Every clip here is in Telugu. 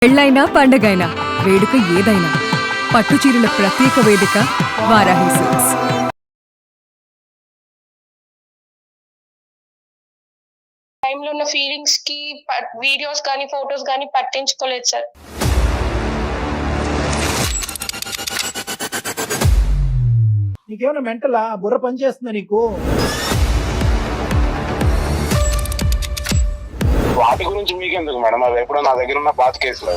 పెళ్ళైనా పండగైనా వేడుక ఏదైనా పట్టుచీరల ప్రత్యేక వేదిక వారాహి సిల్క్స్. టైంలో ఉన్న ఫీలింగ్స్ కి వీడియోస్ కానీ ఫొటోస్ కానీ పట్టించుకోలేదు సార్. నీకేమైనా మెంటలా బుర్ర పనిచేస్తుందా నీకు? వాటి గురించి మీకెందుకు మేడం? అది ఎప్పుడో నా దగ్గర ఉన్న పాత కేసులు.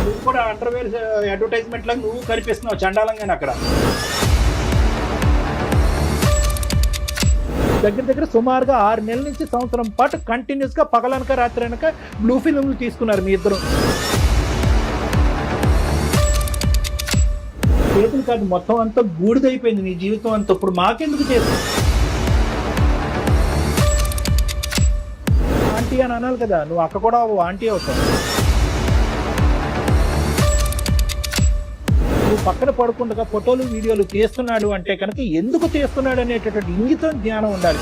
నువ్వు కూడా అండర్వేర్ అడ్వర్టైజ్మెంట్ లాగా నువ్వు కనిపిస్తున్నావు చండాలంగా అక్కడ. దగ్గర సుమారుగా 6 నెలల నుంచి సంవత్సరం పాటు కంటిన్యూస్ గా పగలనక రాత్రి అనక బ్లూ ఫిల్మ్లు తీసుకున్నారు మీ ఇద్దరు. చేతులు కాదు మొత్తం అంతా బూడిదైపోయింది నీ జీవితం అంతా. ఇప్పుడు మాకెందుకు చేస్తావు? ఆంటీ అని అనాలి కదా, నువ్వు అక్క కూడా ఆంటీ అవుతావు. నువ్వు పక్కన పడకుండా ఫోటోలు వీడియోలు తీస్తున్నాడు అంటే కనుక ఎందుకు తీస్తున్నాడు అనేటటువంటి ఇంగితం జ్ఞానం ఉండాలి.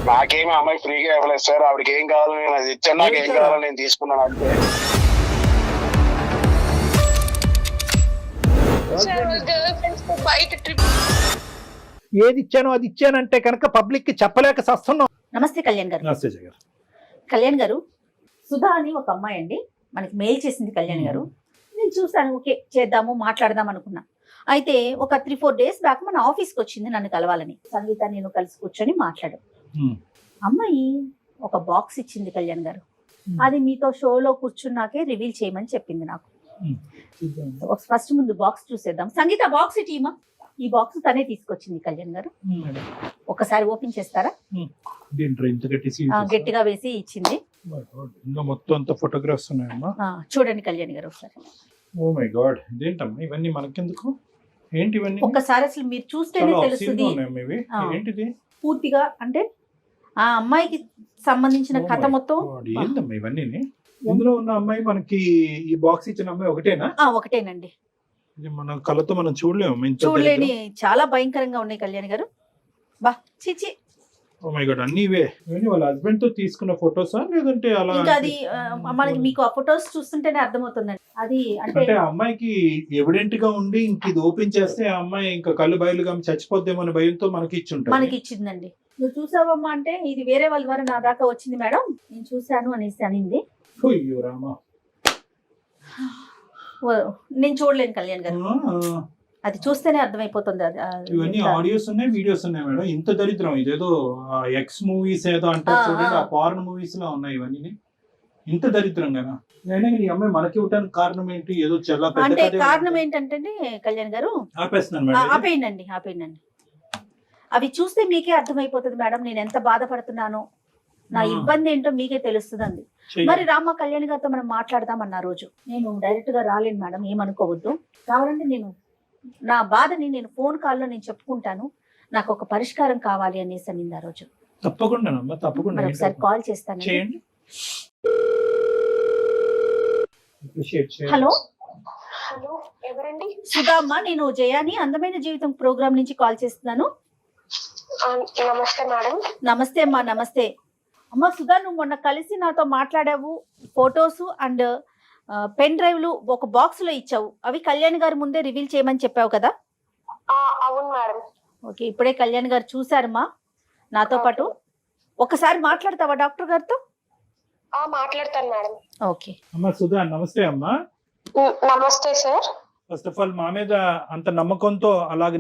నాకేమి అమ్మాయి ఫ్రీగా ఇవ్వలేదు సార్. ఆవిడకి ఏం కావాలో నేను అది ఇచ్చాను, నాకు ఏం కావాలో నేను తీసుకున్నాను అంతే. బయట ట్రిప్ ఏది ఇచ్చానో అది ఇచ్చానంటే కనుక పబ్లిక్ కి చెప్పలేక సస్తున్నాం. నమస్తే కళ్యాణ్ గారు. నమస్తే జగన్. కళ్యాణ్ గారు, సుధా అని ఒక అమ్మాయి అండి మనకి మెయిల్ చేసింది కళ్యాణ్ గారు. నేను చూసాను, ఓకే చేద్దాము మాట్లాడదాం అనుకున్నా. అయితే ఒక 3-4 డేస్ బ్యాక్ మన ఆఫీస్కి వచ్చింది నన్ను కలవాలని. సంగీత నేను కలిసి కూర్చొని మాట్లాడాం. అమ్మాయి ఒక బాక్స్ ఇచ్చింది కళ్యాణ్ గారు. అది మీతో షోలో కూర్చున్నాకే రివీల్ చేయమని చెప్పింది నాకు. ఫస్ట్ ముందు బాక్స్ చూసేద్దాం. సంగీత బాక్స్ ఇటీమా. ఈ బాక్స్ తనే తీసుకొచ్చింది కళ్యాణ్ గారు. ఒకసారి ఓపెన్ చేస్తారా? గట్టిగా వేసి ఇచ్చింది. మొత్తం అంత ఫోటోగ్రాఫ్స్ ఉన్నాయమ్మా. చూడండి కళ్యాణ్ గారు ఒకసారి. ఓ మై గాడ్, ఇదేంటమ్మా ఇవన్నీ మనకెందుకు? ఏంటి ఇవన్నీ? ఒక్కసారి అసలు మీరు చూస్తేనే తెలుస్తుంది ఏంటిది పూర్తిగా. అంటే ఆ అమ్మాయికి సంబంధించిన కథ మొత్తం. ఏంటమ్మా ఇవన్నీ? ఇందులో ఉన్న అమ్మాయి మనకి ఈ బాక్స్ ఇచ్చిన అమ్మాయి ఒకటేనా? ఒకటేనండి. ఇది మన కళ్ళతో మనం చూడలేము. చూడలేని చాలా భయంకరంగా ఉన్నాయి కళ్యాణ్ గారు. బా చిచి. ఓ మై గాడ్, అన్ని ఇవే. వాళ్ళ హస్బెండ్ తో తీసుకున్న ఫోటోసా లేదంటే అలా? ఇంకా అది మనకి మీకు ఆ ఫొటోస్ చూస్తుంటేనే అర్థమవుతుందండి. అది అంటే ఆ అమ్మాయికి ఎవిడెంట్ గా ఉండి ఇంక ఇది ఓపెన్ చేస్తే ఆ అమ్మాయి ఇంకా కళ్ళు బయలుగా చచ్చిపోద్దేమో అనే భయంతో మనకి ఇచ్చి మనకి ఇచ్చిందండి. నువ్వు చూసావమ్మా అంటే ఇది వేరే వాళ్ళ ద్వారా నా దాకా వచ్చింది మేడం, నేను చూశాను అనేసి అనింది. అయ్యో రామా, నేను చూడలేను కళ్యాణ్ గారు. అది చూస్తేనే అర్థమైపోతుంది. ఇవన్నీ ఆడియోస్ ఉన్నాయి, వీడియోస్ ఉన్నాయి మేడం. ఇంత దరిద్రం ఇదేదో ఎక్స్ మూవీస్ ఏదో అంటారు చూడండి, ఆ ఫారెన్ మూవీస్ లో ఉన్నాయి ఇవన్నీ. ఇంత దరిద్రంగా అయినా ఈ అమ్మాయి మనకి ఇవ్వడానికి కారణం ఏంటి? ఏదో చాలా అంటే కారణం ఏంటంటే కళ్యాణ్ గారు, ఆపేయండి. అవి చూస్తే మీకే అర్థమైపోతుంది మేడం నేను ఎంత బాధపడుతున్నానో, నా ఇబ్బంది ఏంటో మీకే తెలుస్తుందండి. మరి రామ కళ్యాణ్ గారితో మనం మాట్లాడదాం అన్న రోజు నేను డైరెక్ట్ గా రాలేను మేడం, ఏమనుకోవద్దు. కావాలంటే నేను నా బాధని నేను ఫోన్ కాల్లో నేను చెప్పుకుంటాను, నాకు ఒక పరిష్కారం కావాలి అనేసి అనింది ఆ రోజు. తప్పకుండా ఒకసారి కాల్ చేస్తాను. హలో హలో, ఎవరండి? సుధా అమ్మ, నేను జయాని అందమైన జీవితం ప్రోగ్రామ్ నుంచి కాల్ చేస్తున్నాను. నమస్తే మేడం. నమస్తే అమ్మా. నమస్తే అమ్మ. సుధా, నువ్వు మొన్న కలిసి నాతో మాట్లాడావు, ఫొటోస్ అండ్ పెన్ డ్రైవ్లు ఒక బాక్స్ లో ఇచ్చావు. అవి కళ్యాణ్ గారి ముందే రివీల్ చేయమని చెప్పావు కదా? అవును మేడం. ఓకే, ఇప్పుడే కళ్యాణ్ గారు చూసారమ్మా నాతో పాటు. ఒకసారి మాట్లాడతావా డాక్టర్ గారితో? మాట్లాడతాను మేడం. ఓకే అమ్మా. సుధా నమస్తే అమ్మా. నమస్తే సార్. ఫస్ట్ ఆఫ్ ఆల్ మా మీద అంత నమ్మకంతో అలాగే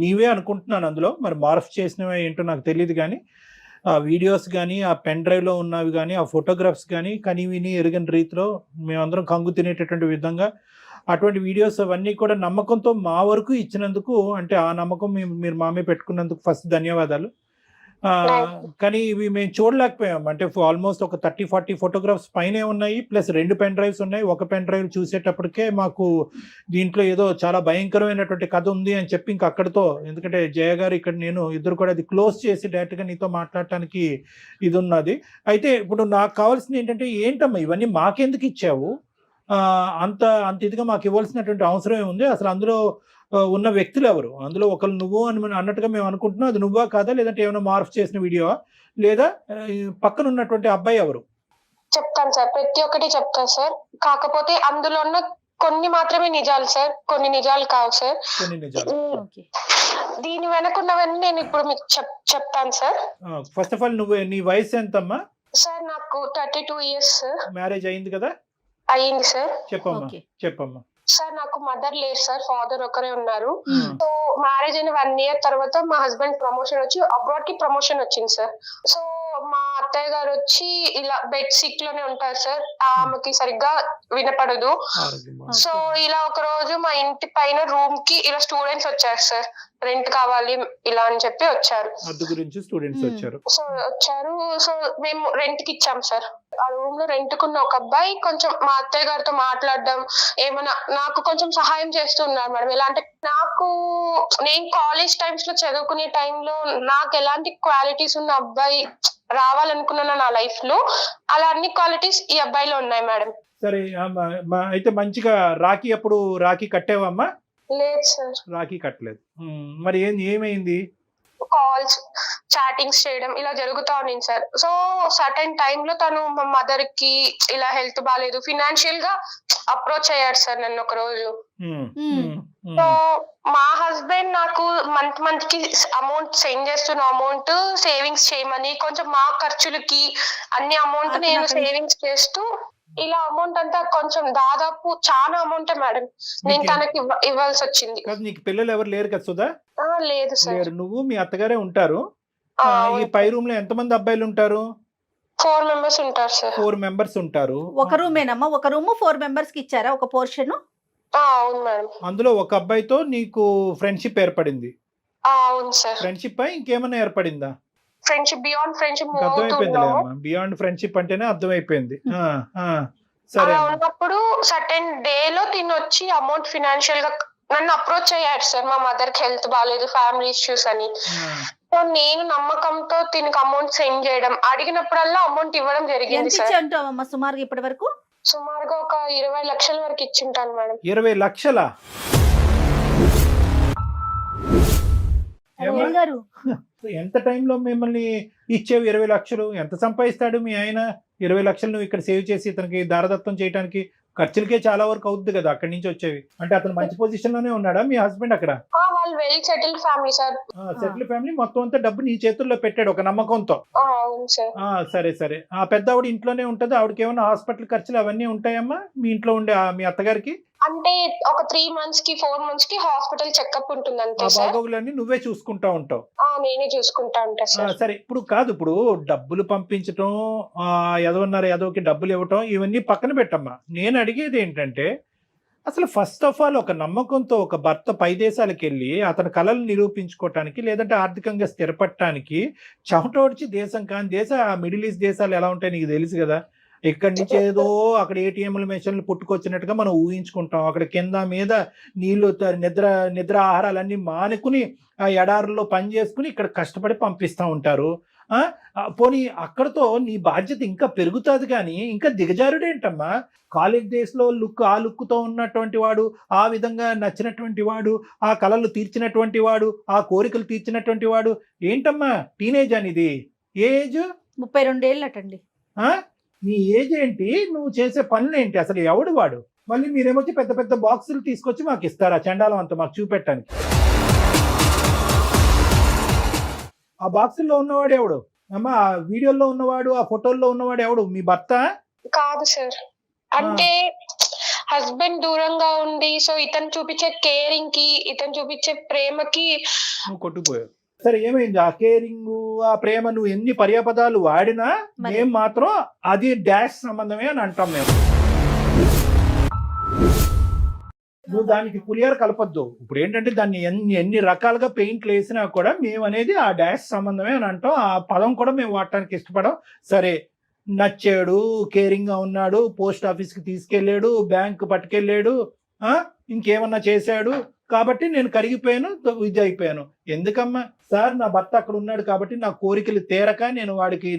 నీవే అనుకుంటున్నాను. అందులో మరి మార్ఫ్ చేసినవి ఏంటో నాకు తెలియదు, కానీ ఆ వీడియోస్ కానీ ఆ పెన్ డ్రైవ్లో ఉన్నవి కానీ ఆ ఫోటోగ్రాఫ్స్ కానీ విని ఎరుగని రీతిలో మేమందరం కంగు తినేటటువంటి విధంగా అటువంటి వీడియోస్ అవన్నీ కూడా నమ్మకంతో మా వరకు ఇచ్చినందుకు, అంటే ఆ నమ్మకం మీరు మా మీద పెట్టుకున్నందుకు ఫస్ట్ ధన్యవాదాలు. కానీ ఇవి మేము చూడలేకపోయాం. అంటే ఆల్మోస్ట్ ఒక 30-40 ఫోటోగ్రాఫ్స్ పైనే ఉన్నాయి, ప్లస్ 2 పెన్ డ్రైవ్స్ ఉన్నాయి. ఒక పెన్ డ్రైవ్ చూసేటప్పటికే మాకు దీంట్లో ఏదో చాలా భయంకరమైనటువంటి కథ ఉంది అని చెప్పి ఇంక అక్కడితో, ఎందుకంటే జయ గారు ఇక్కడ నేను ఇద్దరు కూడా అది క్లోజ్ చేసి డైరెక్ట్గా నీతో మాట్లాడటానికి ఇది ఉన్నది. అయితే ఇప్పుడు నాకు కావాల్సింది ఏంటమ్మా ఇవన్నీ మాకెందుకు ఇచ్చావు? అంత ఇదిగా మాకు ఇవ్వాల్సినటువంటి అవసరం ఉంది అసలు? అందులో ఉన్న వ్యక్తులు ఎవరు? అందులో ఒకరు నువ్వు అని అన్నట్టుగా మేము అనుకుంటున్నాం. అది నువ్వా కాదా, లేదంటే ఏమైనా మార్ఫ్ చేసిన వీడియో, లేదా పక్కన ఉన్నటువంటి అబ్బాయి ఎవరు? చెప్తాను సార్, ప్రతి ఒక్కటి చెప్తాను సార్. కాకపోతే అందులో ఉన్న కొన్ని మాత్రమే నిజాలు సార్, కొన్ని నిజాలు కావు సార్. కొన్ని నిజాలు. ఓకే. దీని వెనకున్నవన్నీ నేను ఇప్పుడు మీకు చెప్తాను సార్. ఫస్ట్ ఆఫ్ ఆల్ నీ వయసు ఎంతమ్మా? సార్ నాకు 32 years మ్యారేజ్ అయింది కదా? అయ్యింది సార్. చెప్పమ్మా. ఓకే. చెప్పమ్మా. సార్ నాకు మదర్ లేరు సార్, ఫాదర్ ఒకరే ఉన్నారు. సో మ్యారేజ్ అయిన 1 year తర్వాత మా హస్బెండ్ ప్రమోషన్ వచ్చి అబ్రాడ్ కి ప్రమోషన్ వచ్చింది సార్. సో మా అత్తయ్య గారు వచ్చి ఇలా బెడ్ సిక్ లోనే ఉంటారు సార్, ఆమెకి సరిగ్గా వినపడదు. సో ఇలా ఒక రోజు మా ఇంటి పైన రూమ్ కి ఇలా స్టూడెంట్స్ వచ్చారు సార్, రెంట్ కావాలి ఇలా అని చెప్పి వచ్చారు. అద్దె గురించి స్టూడెంట్స్ వచ్చారు. సో వచ్చారు. సో మేము రెంట్ కి ఇచ్చాం సార్. ఆ రూమ్ లో రెంట్ కున్న ఒక అబ్బాయి కొంచెం మా అత్తయ్య గారితో మాట్లాడడం, ఏమన్నా నాకు కొంచెం సహాయం చేస్తున్నారు మేడం. ఎలా అంటే నేను కాలేజ్ టైమ్స్ లో చదువుకునే టైంలో నాకు ఎలాంటి క్వాలిటీస్ ఉన్న అబ్బాయి రావాలనుకున్నాను నా లైఫ్ లో, అలా అన్ని క్వాలిటీస్ ఈ అబ్బాయిలో ఉన్నాయి మేడం. సరే అయితే మంచిగా రాఖీ కట్టావమ్మా? లేదు సార్, రాఖీ కట్టలేదు. మరి ఏమైంది? కాల్స్ చాటింగ్స్ చేయడం ఇలా జరుగుతా ఉంది సార్. సో సర్టెన్ టైమ్ లో తను మా మదర్ కి ఇలా హెల్త్ బాగాలేదు, ఫినాన్షియల్ గా అప్రోచ్ అయ్యాడు సార్ నన్ను ఒక రోజు. సో మా హస్బెండ్ నాకు మంత్ కి అమౌంట్ సెండ్ చేస్తున్న అమౌంట్ సేవింగ్స్ చేయమని, కొంచెం మా ఖర్చులకి అన్ని అమౌంట్ నేను సేవింగ్స్ చేస్తూ ఇలా అమౌంట్ అంతా కొంచెం దాదాపు చాలా అమౌంట్ మేడం నేను తనకి ఇవ్వాల్సి వచ్చింది. నీకు పిల్లలు ఎవరు లేరు కదా సుధా? లేదు సార్. నువ్వు మీ అత్తగారే ఉంటారు. ఈ పై రూమ్ లో ఎంతమంది అబ్బాయిలు ఉంటారు? 4 members ఉంటారు సార్. 4 members ఉంటారు. ఒక రూమేనమ్మా? ఒక రూమ్ 4 members కి ఇచ్చారా ఒక పోర్షన్? అవును మేడం. అందులో ఒక అబ్బాయితో నీకు ఫ్రెండ్షిప్ ఏర్పడింది? అవును సార్. ఫ్రెండ్షిప్ ఏమైనా ఏర్పడిందా? Friendship beyond friendship beyond friendship అంటేనే అర్థమైపోయింది. సరే ఉన్నప్పుడు సర్టెన్ డే లో తిని వచ్చి అమౌంట్ ఫినాన్షియల్ గా నన్ను అప్రోచ్ అయ్యాడు సార్. మా మదర్ కి హెల్త్ బాగాలేదు, ఫ్యామిలీ ఇష్యూస్ అని. సో నేను నమ్మకంతో తినకి అమౌంట్ సెండ్ చేయడం, అడిగినప్పుడల్లా అమౌంట్ ఇవ్వడం జరిగింది సార్. సుమారుగా ఇప్పటి వరకు సుమారుగా ఒక 20 లక్షల వరకు ఇచ్చింటాను మేడం. 20 లక్షలా? ఎంత టైంలో మిమ్మల్ని ఇచ్చేవి 20 లక్షలు? ఎంత సంపాదిస్తాడు మీ ఆయన? 20 లక్షలు నువ్వు ఇక్కడ సేవ్ చేసి ఇతనికి దారదత్తం చేయడానికి ఖర్చులకే చాలా వరకు అవుతుంది కదా అక్కడి నుంచి వచ్చేవి. అంటే అతను మంచి పొజిషన్ లోనే ఉన్నాడా మీ హస్బెండ్ అక్కడ? వాళ్ళు well settled family sir. Settle family. మొత్తం అంతా డబ్బు నీ చేతుల్లో పెట్టాడు ఒక నమ్మకంతో. సరే సరే. ఆ పెద్ద ఆవిడ ఇంట్లోనే ఉంటది. ఆవిడకి ఏమైనా హాస్పిటల్ ఖర్చులు అవన్నీ ఉంటాయమ్మా మీ ఇంట్లో ఉండే మీ అత్తగారికి? అంటే ఒక 3 months కి 4 months కి హాస్పిటల్ చెకప్ ఉంటుంది అంతే సార్. బాగోగులన్నీ నువ్వే చూసుకుంటా ఉంటావు? నేనే చూసుకుంటా ఉంటా సార్. సరే ఇప్పుడు డబ్బులు పంపించటం, ఎదోకి డబ్బులు ఇవ్వటం ఇవన్నీ పక్కన పెట్టమ్మా. నేను అడిగేది ఏంటంటే అసలు ఫస్ట్ ఆఫ్ ఆల్ ఒక నమ్మకంతో ఒక భర్త పై దేశాలకు వెళ్ళి అతని కళలు నిరూపించుకోవటానికి, లేదంటే ఆర్థికంగా స్థిరపడటానికి చెమటోడ్చి దేశం కాని మిడిల్ ఈస్ట్ దేశాలు ఎలా ఉంటాయి నీకు తెలుసు కదా. ఇక్కడి నుంచి ఏదో అక్కడ ఏటీఎంల మెషిన్లు పుట్టుకొచ్చినట్టుగా మనం ఊహించుకుంటాం. అక్కడ కింద మీద నీళ్లు నిద్ర ఆహారాలన్నీ మానుకుని ఆ ఎడారుల్లో పని చేసుకుని ఇక్కడ కష్టపడి పంపిస్తూ ఉంటారు. పోనీ అక్కడతో నీ బాధ్యత ఇంకా పెరుగుతుంది కానీ ఇంకా దిగజారుడేంటమ్మా? కాలేజ్ డేస్ లో ఆ లుక్తో ఉన్నటువంటి వాడు, ఆ విధంగా నచ్చినటువంటి వాడు, ఆ కళలు తీర్చినటువంటి వాడు, ఆ కోరికలు తీర్చినటువంటి వాడు ఏంటమ్మా? టీనేజ్ అనేది ఏజ్ 32 ఏళ్ళటండి. నీ ఏజ్ ఏంటి? నువ్వు చేసే పనులు ఏంటి? అసలు ఎవడు వాడు? మళ్ళీ మీరేమొచ్చి పెద్ద పెద్ద బాక్సులు తీసుకొచ్చి మాకు ఇస్తారా చండాలం అంతా మాకు చూపెట్టడానికి? ఆ బాక్సుల్లో ఉన్నవాడు ఎవడు అమ్మా? ఆ వీడియోలో ఉన్నవాడు, ఆ ఫోటోల్లో ఉన్నవాడు ఎవడు? మీ భర్త కాదు సార్. అంటే హస్బెండ్ దూరంగా ఉండి సో ఇతను చూపించే కేరింగ్ కి, ఇతను చూపించే ప్రేమకి నువ్వు కొట్టుకుపోయావు. సరే ఏమైంది? ఆ కేరింగ్, ఆ ప్రేమ నువ్వు ఎన్ని పర్యాపదాలు వాడినా మేము మాత్రం అది డాష్ సంబంధమే అని అంటాం మేము. నువ్వు దానికి పులియారు కలపొద్దు. ఇప్పుడు ఏంటంటే దాన్ని ఎన్ని రకాలుగా పెయింట్లు వేసినా కూడా మేము అనేది ఆ డాష్ సంబంధమే అని అంటాం. ఆ పదం కూడా మేము వాడటానికి ఇష్టపడం. సరే నచ్చాడు, కేరింగ్ గా ఉన్నాడు, పోస్ట్ ఆఫీస్కి తీసుకెళ్ళాడు, బ్యాంకు పట్టుకెళ్ళాడు, ఇంకేమన్నా చేశాడు కాబట్టి నేను కరిగిపోయాను, ఇది అయిపోయాను. ఎందుకమ్మా? సార్ నా భర్త అక్కడ ఉన్నాడు కాబట్టి నా కోరికలు తీరక నేను వాడికి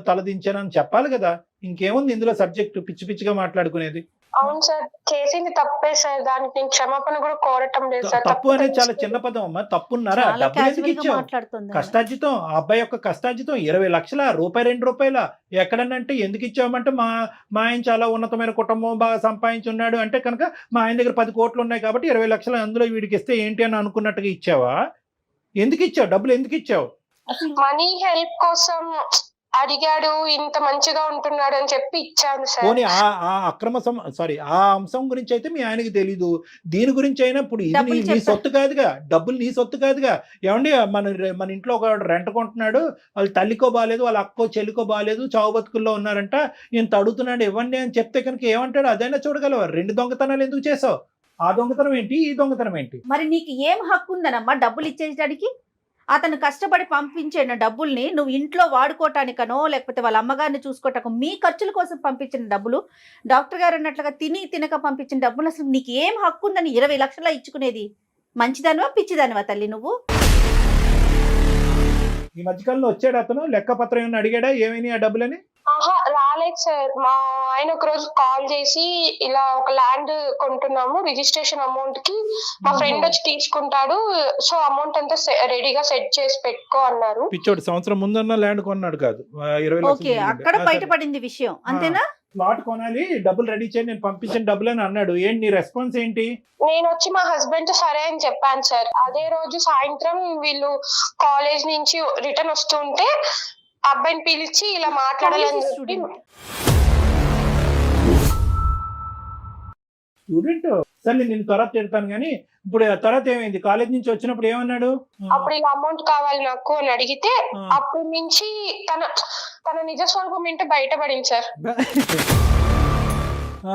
తలదించానని చెప్పాలి కదా. ఇంకేముంది ఇందులో సబ్జెక్టు? పిచ్చి పిచ్చిగా మాట్లాడుకునేది. అవును సార్, చేసింది తప్పే సార్, దానికి నేను క్షమాపణ కూడా కోరటం లేదు సార్. తప్పు అనేది చాలా చిన్న పదం అమ్మా. తప్పున్నారా? చాలా డబ్బులు ఎందుకు casual గా ఇచ్చావు? మాట్లాడుతుంది. కష్టార్జితం, ఆ అబ్బాయి యొక్క కష్టార్జితం 20 లక్షల రూపాయి, 2 రూపాయల ఎక్కడనంటే ఎందుకు ఇచ్చామంటే మా మా ఆయన చాలా ఉన్నతమైన కుటుంబం, బాగా సంపాదించున్నాడు అంటే కనుక మా ఆయన దగ్గర 10 కోట్లు ఉన్నాయి కాబట్టి 20 లక్షలు అందులో వీడికి ఇస్తే ఏంటి అని అనుకున్నట్టుగా ఇచ్చావా? ఎందుకు ఇచ్చావు? డబ్బులు ఎందుకు ఇచ్చావు? అసలు మనీ హెల్ప్ కోసం అడిగాడు, ఇంత మంచిగా ఉంటున్నాడు అని చెప్పి ఇచ్చాను సార్. పోనీ ఆ అక్రమ ఆ అంశం గురించి అయితే మీ ఆయనకి తెలీదు. దీని గురించి అయినా ఇప్పుడు ఇది డబ్బులు నీ చెప్పా- సొత్తు కాదుగా, డబ్బులు నీ సొత్తు కాదుగా. ఏమండి మన ఇంట్లో ఒక రెంట్ కొంటున్నాడు, వాళ్ళ తల్లికో బాగాలేదు, వాళ్ళ అక్కో చెల్లికో బాగాలేదు, చావు బతుకుల్లో ఉన్నారంట, ఇంత అడుగుతున్నాడు ఇవ్వండి అని చెప్తే కనుక ఏమంటాడు? అదైనా చూడగలవా? 2 దొంగతనాలు ఎందుకు చేసావు? ఆ దొంగతనం ఏంటి, ఈ దొంగతనం ఏంటి? మరి నీకు ఏం హక్కు ఉందనమ్మా డబ్బులు ఇచ్చేయడానికి? అతను కష్టపడి పంపించిన డబ్బుల్ని నువ్వు ఇంట్లో వాడుకోవటానికనో లేకపోతే వాళ్ళ అమ్మగారిని చూసుకోవటానికో మీ ఖర్చుల కోసం పంపించిన డబ్బులు, డాక్టర్ గారు అన్నట్లుగా తినక పంపించిన డబ్బులు, అసలు నీకు ఏం హక్కు ఉందని 20 లక్షల ఇచ్చుకునేది? మంచిదానివా పిచ్చిదానివా తల్లి నువ్వు? ఈ మధ్యకాలంలో వచ్చాడు అతను, లెక్కపత్రం ఏమైనా అడిగాడా ఏమైనా ఆ డబ్బులని? ఆహా, రాలేదు సార్. మా ఆయన ఒక రోజు కాల్ చేసి ఇలా ఒక ల్యాండ్ కొంటున్నాము, రిజిస్ట్రేషన్ అమౌంట్ కి మా ఫ్రెండ్ వచ్చి తీసుకుంటాడు, సో అమౌంట్ అంతా రెడీగా సెట్ చేసి పెట్టుకో అన్నారు. పిచ్చోడు సంవత్సరం ముందన్న ల్యాండ్ కొన్నాడు కాదు, 20 లక్షలు ఓకే, అక్కడ బయటపడింది విషయం అంతేనా? ప్లాట్ కొనాలి, డబ్బులు రెడీ చేయండి, నేను పంపించిన డబ్బులు అని అన్నాడు. ఏంటి నీ రెస్పాన్స్ ఏంటి? నేను వచ్చి మా హస్బెండ్ తో సరే అని చెప్పాను సార్. అదే రోజు సాయంత్రం వీళ్ళు కాలేజ్ నుంచి రిటర్న్ వస్తుంటే అబ్బాయిని పిలిచి ఇలా మాట్లాడాలని చెప్పి, స్టూడెంట్ సరే నేను తర్వాత తిడతాను కానీ ఇప్పుడు తర్వాత ఏమైంది? కాలేజ్ నుంచి వచ్చినప్పుడు ఏమన్నాడు? అప్పుడు ఇలా అమౌంట్ కావాలి నాకు అని అడిగితే అప్పటి నుంచి తన నిజ స్వరూపం ఏంటో బయటపడింది సార్. ఆ,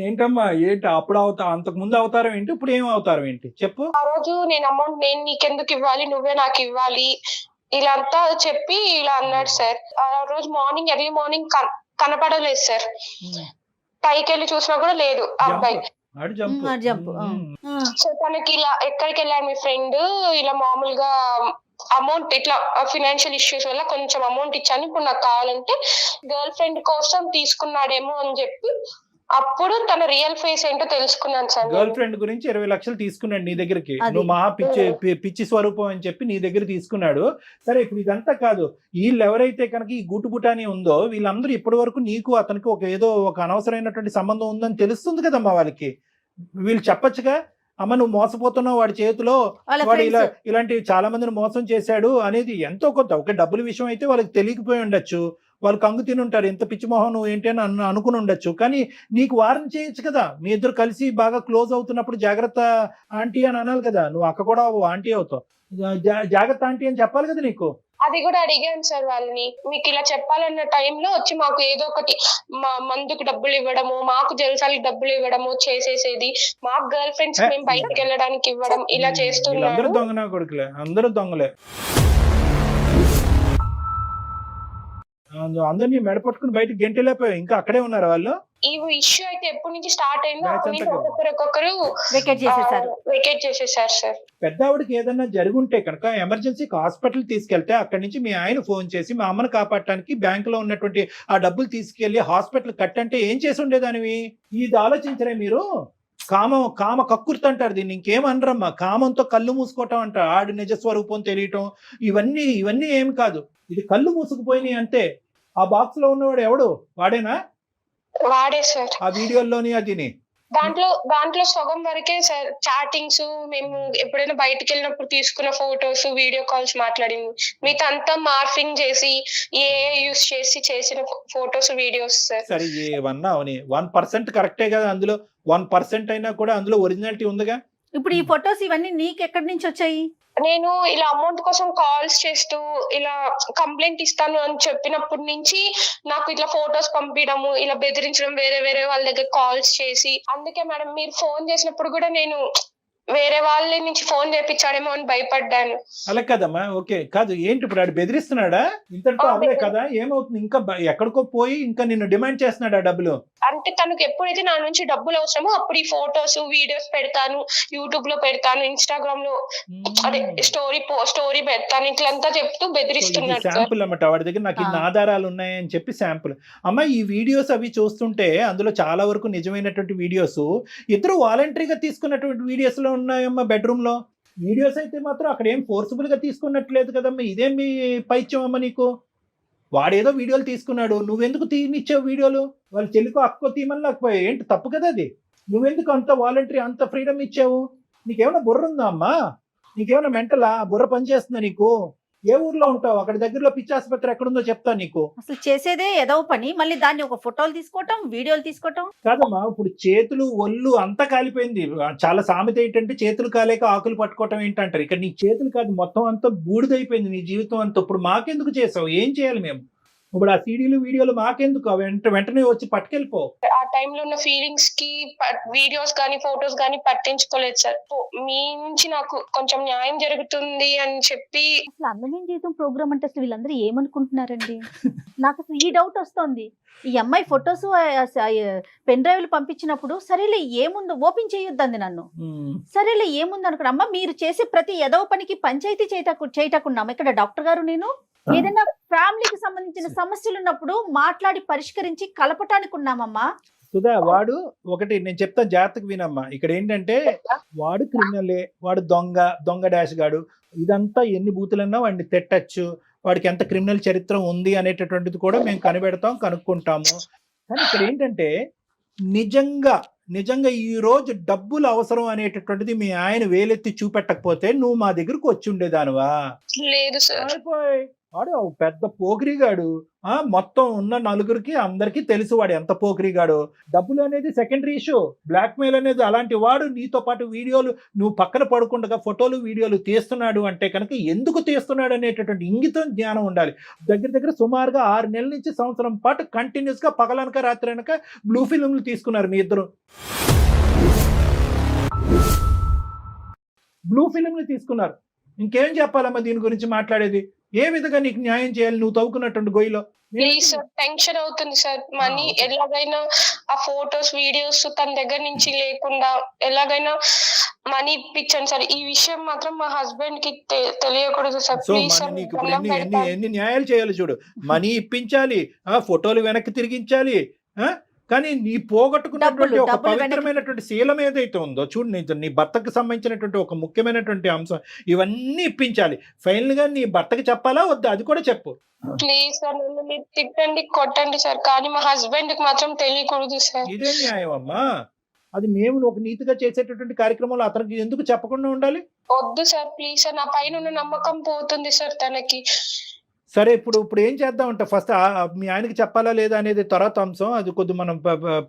ఏంటమ్మా ఏంటి అప్పుడు అంతకు ముందు అవతారం ఏంటి, ఇప్పుడు ఏం అవతారం ఏంటి చెప్పు? ఆ రోజు నేను అమౌంట్ నేను నీకెందుకు ఇవ్వాలి, నువ్వే నాకు ఇవ్వాలి, ఇలా అంతా చెప్పి ఇలా అన్నాడు సార్. ఆ రోజు మార్నింగ్ ఎర్లీ మార్నింగ్ కనపడలేదు సార్, పైకి వెళ్ళి చూసినా కూడా లేదు ఆ అబ్బాయి. జంప్. సో తనకి ఇలా ఎక్కడికి వెళ్ళాడు మీ ఫ్రెండ్, ఇలా మామూలుగా అమౌంట్ ఇట్లా ఫినాన్షియల్ ఇష్యూస్ వల్ల కొంచెం అమౌంట్ ఇచ్చాను, ఇప్పుడు నాకు కావాలంటే గర్ల్ ఫ్రెండ్ కోసం తీసుకున్నాడేమో అని చెప్పి అప్పుడు తన రియల్ ఫేస్ ఏంటో తెలుసుకున్నాను సార్. గర్ల్ ఫ్రెండ్ గురించి 20 లక్షలు తీసుకున్నాడు నీ దగ్గరికి, నువ్వు మహా పిచ్చి స్వరూపం అని చెప్పి నీ దగ్గర తీసుకున్నాడు. సరే ఇప్పుడు ఇదంతా కాదు, వీళ్ళు ఎవరైతే కనుక ఈ గుటుబుటాని ఉందో వీళ్ళందరూ ఇప్పటి వరకు నీకు అతనికి ఏదో ఒక అనవసరమైనటువంటి సంబంధం ఉందని తెలుస్తుంది కదమ్మా వాళ్ళకి. వీళ్ళు చెప్పొచ్చుగా, అమ్మ నువ్వు మోసపోతున్నావు, వాడి చేతిలో వాడు ఇలాంటి చాలా మందిని మోసం చేశాడు అనేది ఎంతో కొంత. ఒక డబ్బుల విషయం అయితే వాళ్ళకి తెలియకపోయి ఉండొచ్చు, వాళ్ళు కంగు తిని ఉంటారు, ఎంత పిచ్చి మొహం నువ్వు ఏంటి అని అనుకుని ఉండొచ్చు, కానీ నీకు వారం చేయొచ్చు కదా. మీ ఇద్దరు కలిసి బాగా క్లోజ్ అవుతున్నప్పుడు జాగ్రత్త ఆంటీ అని అనాలి కదా, నువ్వు అక్క కూడా ఆంటీ అవుతావు, జాగ్రత్త ఆంటీ అని చెప్పాలి కదా నీకు. అది కూడా అడిగాను సార్ వాళ్ళని, మీకు ఇలా చెప్పాలన్న టైంలో వచ్చి మాకు ఏదో ఒకటి మందుకు డబ్బులు ఇవ్వడము, మాకు జల్సాలకి డబ్బులు ఇవ్వడము చేసేసేది, మాకు గర్ల్ ఫ్రెండ్స్ మేము బయటకు వెళ్ళడానికి ఇవ్వడం, ఇలా చేస్తున్నారు. అందరూ దొంగనా కొడుకులే, అందరూ దొంగలే. అందరినీ మెడపట్టుకుని బయటకు గెంటలేకపోయావు, ఇంకా అక్కడే ఉన్నారు వాళ్ళు. ఈ ఇష్యూ అయితే ఎప్పటి నుంచి స్టార్ట్ అయిందో ఒక్కొక్కరు వెకేట్ చేసేసారు సార్. పెద్ద ఆవిడకి ఏదన్నా జరుగుంటే కనుక ఎమర్జెన్సీకి హాస్పిటల్ తీసుకెళ్తే అక్కడి నుంచి మీ ఆయన ఫోన్ చేసి మా అమ్మను కాపాడటానికి బ్యాంకులో ఉన్నటువంటి ఆ డబ్బులు తీసుకెళ్లి హాస్పిటల్ కట్టంటే ఏం చేసి ఉండేదానివి? ఇది ఆలోచించరే మీరు? కామ కక్కుర్తి అంటారు దీన్ని, ఇంకేమనరమ్మా. కామంతో కళ్ళు మూసుకోవటం అంటారు, ఆడి నిజస్వరూపం తెలియటం, ఇవన్నీ ఏమి కాదు. ఇది కళ్ళు మూసుకుపోయినాయి అంతే. ఆ బాక్స్ లో ఉన్నవాడు ఎవడు? వాడేనా? వాడే సార్. ఆ వీడియోలోని అదిని దాంట్లో సగం వరకే సార్ చాటింగ్స్, మేము ఎప్పుడైనా బయటకు వెళ్ళినప్పుడు తీసుకున్న ఫోటోస్, వీడియో కాల్స్ మాట్లాడింది, మిగతా అంతా మార్ఫింగ్ చేసి యూస్ చేసి చేసిన ఫోటోస్ వీడియోస్ సార్. సరే ఏమన్నా 1% కరెక్టే కదా, అందులో 1% అయినా కూడా అందులో ఒరిజినాలిటీ ఉందిగా. ఇప్పుడు ఈ ఫొటోస్ ఇవన్నీ నీకు ఎక్కడి నుంచి వచ్చాయి? నేను ఇలా అమౌంట్ కోసం కాల్స్ చేస్తూ ఇలా కంప్లైంట్ ఇస్తాను అని చెప్పినప్పటి నుంచి నాకు ఇట్లా ఫొటోస్ పంపించడము, ఇలా బెదిరించడం, వేరే వాళ్ళ దగ్గర కాల్స్ చేసి. అందుకే మేడం మీరు ఫోన్ చేసినప్పుడు కూడా నేను వేరే వాళ్ళ నుంచి ఫోన్ చేపించాడేమో అని భయపడ్డాను. అలా కదమ్మా, ఓకే కాదు, ఏంటి ఇప్పుడు ఆడు బెదిరిస్తున్నాడా? ఇంతటితో అవలే కదా, ఏమవుతుంది? ఇంకా ఎక్కడికో పోయి ఇంకా నిన్ను డిమాండ్ చేస్తున్నాడా డబ్బులు? అంటే తనకు ఎప్పుడైతే నా నుంచి డబ్బులు అవసరమో అప్పుడు ఈ ఫొటోస్ వీడియోస్ పెడతాను, యూట్యూబ్ లో పెడతాను, ఇన్స్టాగ్రామ్ లో అదే స్టోరీ పెడతాను, ఇట్లంతా చెప్తూ బెదిరిస్తున్నాడు సార్. శాంపుల్ అన్నమాట వాడి దగ్గర, నాకు ఇన్ని ఆధారాలు ఉన్నాయని చెప్పి శాంపుల్. అమ్మ ఈ వీడియోస్ అవి చూస్తుంటే అందులో చాలా వరకు నిజమైనటువంటి వీడియోస్, ఇద్దరు వాలంటరీగా తీసుకున్నటువంటి వీడియోస్ లో ఉన్నాయమ్మా. బెడ్రూమ్ లో వీడియోస్ అయితే మాత్రం అక్కడ ఏం ఫోర్స్ఫుల్ గా తీసుకున్నట్లేదు కదమ్మా. ఇదేం మీ పైత్యం అమ్మ నీకు? వాడేదో వీడియోలు తీసుకున్నాడు, నువ్వెందుకు తీనిచ్చావు వీడియోలు? వాళ్ళ చెల్లికో అక్కో తీయమని లేకపోయా, ఏంటి తప్పు కదా అది? నువ్వెందుకు అంత వాలంటరీ అంత ఫ్రీడమ్ ఇచ్చావు? నీకేమైనా బుర్ర ఉందా అమ్మా? నీకేమైనా మెంటలా? బుర్ర పనిచేస్తుందా నీకు? ఏ ఊర్లో ఉంటావు? అక్కడ దగ్గరలో పిచ్చి ఆసుపత్రి ఎక్కడుందో చెప్తా నీకు. అసలు చేసేదే ఏదో పని, మళ్ళీ దాన్ని ఒక ఫోటోలు తీసుకోవటం, వీడియోలు తీసుకోవటం. కాదమ్మా, ఇప్పుడు చేతులు ఒళ్ళు అంతా కాలిపోయింది. చాలా సామెత ఏంటంటే చేతులు కాలేక ఆకులు పట్టుకోవటం ఏంటంటారు. ఇక్కడ నీ చేతులు కాదు, మొత్తం అంతా బూడిదైపోయింది నీ జీవితం అంతా. ఇప్పుడు మాకెందుకు చేసావు? ఏం చేయాలి మేము ఇప్పుడు? ఆ సీడీలు వీడియోలు మాకెందుకు? వెంటనే వచ్చి పట్టుకెళ్ళిపో. ఆ టైంలో ఉన్న ఫీలింగ్స్ కి వీడియోస్ కానీ ఫొటోస్ కానీ పట్టించుకోలేదు సార్. మీ నుంచి నాకు కొంచెం న్యాయం జరుగుతుంది అని చెప్పి. అసలు అందమైన జీవితం ప్రోగ్రామ్ అంటే అసలు వీళ్ళందరూ ఏమనుకుంటున్నారండి? నాకు అసలు ఈ డౌట్ వస్తుంది. ఈ అమ్మాయి ఫొటోస్ పెన్ డ్రైవ్లు పంపించినప్పుడు సరేలే ఏముందో ఓపెన్ చేయొద్దంది నన్ను. సరేలే ఏముంది అనుకున్నా. అమ్మ మీరు చేసే ప్రతి ఎదవ పనికి పంచాయతీ చేయటకున్నాము ఇక్కడ డాక్టర్ గారు. నేను ఏదైనా ఫ్యామిలీకి సంబంధించిన సమస్యలు ఉన్నప్పుడు మాట్లాడి పరిష్కరించి కలపటానికి ఉన్నామమ్మా. సుధా, వాడు ఒకటి నేను చెప్తా, జాగ్రత్తగా వినమ్మా. ఇక్కడ ఏంటంటే వాడు క్రిమినలే, వాడు దొంగ డాష్ గాడు. ఇదంతా ఎన్ని బూతులన్నా వాడిని తిట్టచ్చు, వాడికి ఎంత క్రిమినల్ చరిత్ర ఉంది అనేటటువంటిది కూడా మేము కనుక్కుంటాము. కానీ ఇక్కడ ఏంటంటే నిజంగా ఈ రోజు డబ్బులు అవసరం అనేటటువంటిది మీ ఆయన వేలెత్తి చూపెట్టకపోతే నువ్వు మా దగ్గరకు వచ్చి ఉండేదానివా? లేదు సార్. వాడు పెద్ద పోకిరిగాడు. మొత్తం ఉన్న నలుగురికి అందరికీ తెలుసు వాడు ఎంత పోకిరిగాడు. డబ్బులు అనేది సెకండరీ ఇష్యూ, బ్లాక్ మెయిల్ అనేది అలాంటి వాడు నీతో పాటు వీడియోలు నువ్వు పక్కన పడుకుండగా ఫోటోలు వీడియోలు తీస్తున్నాడు అంటే కనుక ఎందుకు తీస్తున్నాడు అనేటటువంటి ఇంగితం జ్ఞానం ఉండాలి. దగ్గర సుమారుగా 6 నెలల నుంచి సంవత్సరం పాటు కంటిన్యూస్ గా పగలనక రాత్రి అనక బ్లూ ఫిల్మ్లు తీసుకున్నారు మీ ఇద్దరు. బ్లూ ఫిల్మ్లు తీసుకున్నారు. ఇంకేం చెప్పాలమ్మా దీని గురించి మాట్లాడేది? ఏ విధంగా నీకు న్యాయం చేయాలి నువ్వు తవ్వుకున్నటువంటి గొయ్యిలో? ప్లీజ్ సార్, టెన్షన్ అవుతుంది సార్. మనీ ఎలాగైనా ఆ ఫోటోస్ వీడియోస్ తన దగ్గర నుంచి లేకుండా ఎలాగైనా మనీ ఇప్పించండి సార్. ఈ విషయం మాత్రం మా హస్బెండ్ కి తెలియకూడదు సార్. Please sir. నీకు ఎన్ని న్యాయాలు చేయాలి చూడు. మనీ ఇప్పించాలి, ఫోటోలు వెనక్కి తిరిగించాలి, కానీ నీ పోగొట్టుకున్నటువంటి ఒక పవిత్రమైనటువంటి శీలం ఏదైతే ఉందో చూడు, నీ భర్తకు సంబంధించినటువంటి ఒక ముఖ్యమైనటువంటి అంశం, ఇవన్నీ ఇప్పించాలి. ఫైనల్ గా నీ భర్తకి చెప్పాలా వద్దా అది కూడా చెప్పు. ప్లీజ్ సార్, నన్ను మీరు తిట్టండి కొట్టండి సార్, కానీ మా హస్బెండ్ కి మాత్రం తెలియకూడదు సార్. ఇదే న్యాయం అమ్మా. అది మేము ఒక నీతిగా చేసేటటువంటి కార్యక్రమంలో అతనికి ఎందుకు చెప్పకుండా ఉండాలి? వద్దు సార్, ప్లీజ్ సార్. నా పైన ఉన్న నమ్మకం పోతుంది సార్ తనకి. సరే, ఇప్పుడు ఏం చేద్దామంటే ఫస్ట్ మీ ఆయనకి చెప్పాలా లేదా అనేది తర్వాత అంశం. అది కొద్ది మనం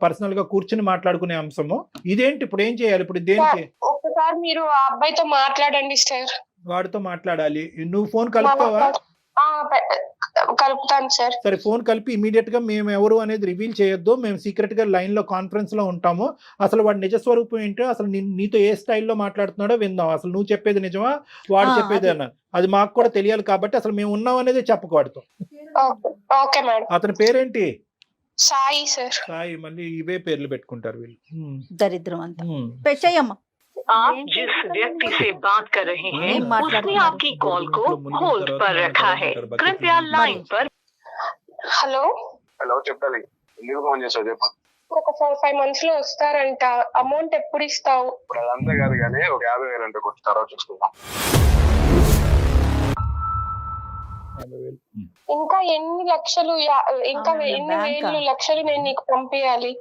పర్సనల్ గా కూర్చుని మాట్లాడుకునే అంశము. ఇదేంటి ఇప్పుడు ఏం చేయాలి? ఇప్పుడు దేనికి? ఒకసారి మీరు ఆ అబ్బాయితో మాట్లాడండి సార్. వాడితో మాట్లాడాలి. నువ్వు ఫోన్ కలుపుతావా? కలుపుతాను సార్. సరే, ఫోన్ కలిపి ఇమీడియట్ గా మేము ఎవరు అనేది రివీల్ చేయొద్దు. మేము సీక్రెట్ గా లైన్ లో కాన్ఫరెన్స్ లో ఉంటాము. అసలు వాడి నిజస్వరూపం ఏంటో, అసలు నీతో ఏ స్టైల్లో మాట్లాడుతున్నాడో విందాం. అసలు నువ్వు చెప్పేది నిజమా, వాడు చెప్పేది అన్నా, అది మాకు కూడా తెలియాలి. కాబట్టి అసలు మేము ఉన్నాం అనేది చెప్పకు వాడితో. Okay madam. అతని పేరేంటి? సాయి సార్. సాయి. మళ్ళీ ఇవే పేర్లు పెట్టుకుంటారు వీళ్ళు. దరిద్రం అంతా. పెట్టేయమ్మా. आप जिस व्यक्ति से बात कर रहे हैं उसने आपकी कॉल को होल्ड पर रखा है, कृपया लाइन पर. హలో చెప్పాలి. ఎందుకు ఫోన్ చేసావు చెప్పు. ఒక 4-5 months లో వస్తారంట. అమౌంట్ ఎప్పుడు ఇస్తావు? ఇప్పుడు అదంతా కాదు కానీ ఒక 50,000 అంటే కొంచెం తర్వాత చూసుకుందాం. ఇంకా ఎన్ని లక్షలు, ఇంకా ఎన్ని వేలు లక్షలు నేను నీకు పంపించాలి?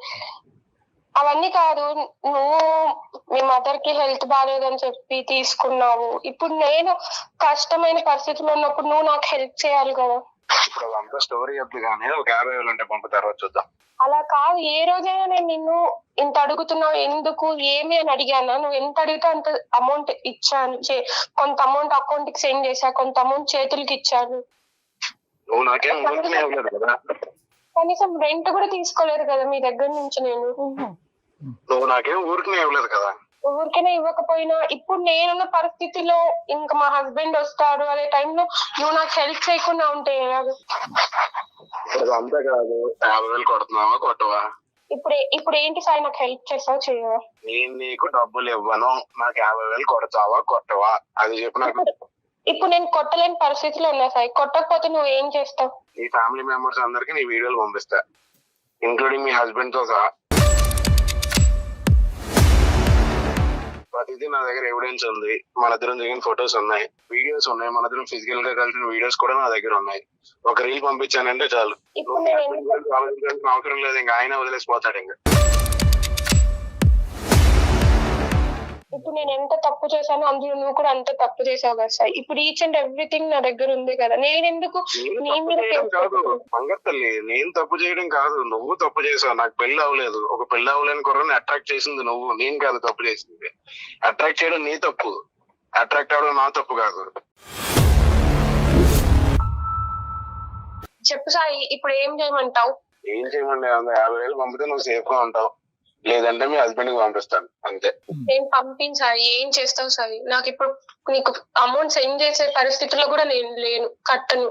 అవన్నీ కాదు, నువ్వు మీ మదర్ కి హెల్త్ బాగాలేదని చెప్పి తీసుకున్నావు. ఇప్పుడు నేను కష్టమైన పరిస్థితిలో ఉన్నప్పుడు నువ్వు నాకు హెల్ప్ చేయాలి కదా. ఇప్పుడు అదంతా స్టోరీ వద్దు కానీ ఒక 50,000 అంటే పంపు తర్వాత చూద్దాం. అలా కాదు, ఏ రోజైనా నేను నిన్ను ఇంత అడుగుతున్నావు ఎందుకు ఏమి అని అడిగానా? నువ్వు ఎంత అడిగితే అంత అమౌంట్ ఇచ్చాను. కొంత అమౌంట్ అకౌంట్ కి సెండ్ చేశా, కొంత అమౌంట్ చేతులకి ఇచ్చాను. నువ్వు నాకేం ఊరికనే ఇవ్వలేదు కదా. కనీసం రెంట్ కూడా తీసుకోలేదు కదా మీ దగ్గర నుంచి. నువ్వు నాకేం ఊరికనే ఇవ్వలేదు కదా. ఊరికైనా ఇవ్వకపోయినా ఇప్పుడు నేనున్న పరిస్థితిలో ఇంకా మా హస్బెండ్ వస్తాడు అనే టైంలో నువ్వు నాకు హెల్ప్ చేయకుండా ఉంటే ఎలాగ? అంతే కాదు, 50,000 కొడుతున్నావా కొట్టవా? ఇప్పుడు ఏంటి సాయి, నాకు హెల్ప్ చేస్తావు చేయవా? నేను నీకు డబ్బులు ఇవ్వను, నాకు 50,000 కొడతావా కొట్టవా అది చెప్పు నాకు. ఇప్పుడు నేను కొట్టలేని పరిస్థితిలో ఉన్నా సాయి, కొట్టకపోతే నువ్వు ఏం చేస్తావు? నీ ఫ్యామిలీ మెంబర్స్ అందరికి నీ వీడియోలు పంపిస్తా, ఇంక్లూడింగ్ మీ హస్బెండ్ తో సహా. ప్రతిదీ నా దగ్గర ఎవిడెన్స్ ఉంది, మన ఇద్దరం దిగిన ఫొటోస్ ఉన్నాయి, వీడియోస్ ఉన్నాయి, మన ఇద్దరం ఫిజికల్ గా కలిసిన వీడియోస్ కూడా నా దగ్గర ఉన్నాయి. ఒక రీల్ పంపించానంటే చాలు, ఇప్పుడు నువ్వు నేను husband గురించి ఆలోచించాల్సిన అవసరం లేదు, ఇంకా ఆయన వదిలేసిపోతాడు. ఇంకా ఇప్పుడు నేను ఎంత తప్పు చేశానో అందులో నువ్వు కూడా అంత తప్పు చేసావు కదా సార్. ఇప్పుడు ఈచ్ అండ్ ఎవ్రీథింగ్ నా దగ్గర ఉంది కదా, నేను ఎందుకు నీ మీద కాదు మంగత్తల్లి, నేను తప్పు చేయడం కాదు, నువ్వు తప్పు చేసావు. నాకు పెళ్లి అవ్వలేదు, ఒక పెళ్లి అవ్వలేని కుర్రని అట్రాక్ట్ చేసింది నువ్వు, నేను కాదు తప్పు చేసింది. అట్రాక్ట్ చేయడం నీ తప్పు, అట్రాక్ట్ అవడం నా తప్పు కాదు. చెప్పు సాయి, ఇప్పుడు ఏం చేయమంటావు? ఏం చేయమండి, 50,000 పంపితే నువ్వు సేఫ్ గా ఉంటావు, లేదంటే మీ హస్బెండ్ కి పంపిస్తాను అంతే. నేను పంపించాలి, ఏం చేస్తావు సాయి? నాకు ఇప్పుడు నీకు అమౌంట్ సెండ్ చేసే పరిస్థితిలో కూడా నేను లేను, కట్టను.